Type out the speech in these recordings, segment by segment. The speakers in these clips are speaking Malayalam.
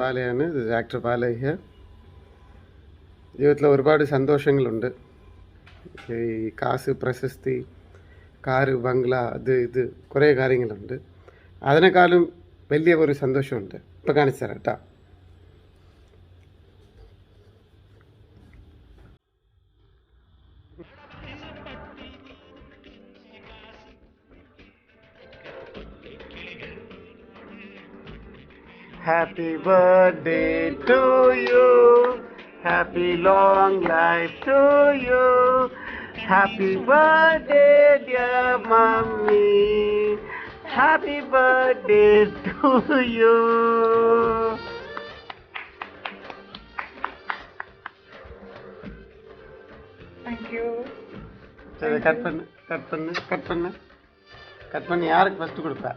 ബാലയാണ്. Actor Bala here. ജീവിതത്തിൽ ഒരുപാട് സന്തോഷങ്ങളുണ്ട്. ഈ കാശ്, പ്രശസ്തി, കാറ്, ബംഗ്ല, ഇത് കുറേ കാര്യങ്ങളുണ്ട്. അതിനേക്കാളും വലിയ ഒരു സന്തോഷമുണ്ട്. ഇപ്പം കാണിച്ചു തരാം കേട്ടോ. Happy birthday to you. Happy long life to you. Happy birthday dear mommy. Happy birthday to you. Thank you. சரி, கட் பண்ணு. யாருக்கு ஃபர்ஸ்ட் கொடுப்ப?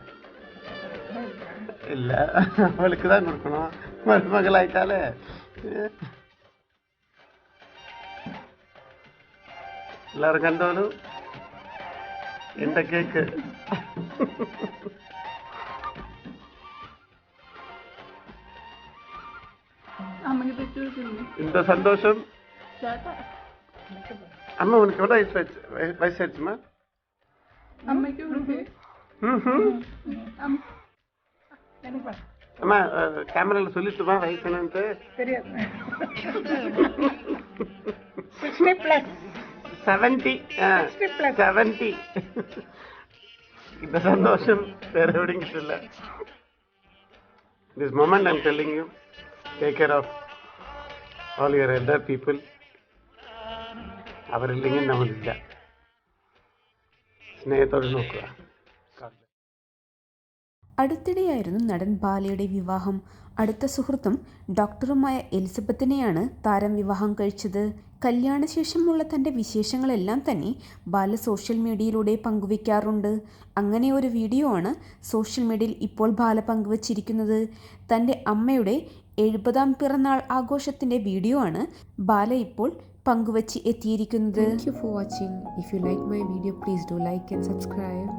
இல்லை, அவளுக்கு தான் கொடுக்கணும். மருமகள் ஆயிட்டாலே. எல்லாரும் கண்டோலும் இந்த கேக்கு. இந்த சந்தோஷம். அம்மா உனக்கு எவ்வளோ வயசாயிடுச்சுமா? அம்மா கேமராவில் சொல்லிட்டுமா வயசு என்னன்ட்டு? தெரியாது. 70. இந்த சந்தோஷம் வேற எப்படிங்கிட்டு இல்லை. This moment I'm telling you, take care of all your elder people. അവരില്ലെങ്കിൽ നമ്മളില്ല. സ്നേഹത്തോടെ നോക്കുക. അടുത്തിടെയായിരുന്നു നടൻ ബാലയുടെ വിവാഹം. അടുത്ത സുഹൃത്തും ഡോക്ടറുമായ എലിസബത്തിനെയാണ് താരം വിവാഹം കഴിച്ചത്. കല്യാണശേഷമുള്ള തൻ്റെ വിശേഷങ്ങളെല്ലാം തന്നെ ബാല സോഷ്യൽ മീഡിയയിലൂടെ പങ്കുവയ്ക്കാറുണ്ട്. അങ്ങനെ ഒരു വീഡിയോ ആണ് സോഷ്യൽ മീഡിയയിൽ ഇപ്പോൾ ബാല പങ്കുവച്ചിരിക്കുന്നത്. തൻ്റെ അമ്മയുടെ 70ാം പിറന്നാൾ ആഘോഷത്തിൻ്റെ വീഡിയോ ആണ് ബാല ഇപ്പോൾ പങ്കുവച്ച് എത്തിയിരിക്കുന്നത്. Thank you for watching. If you like my video, please do like and subscribe.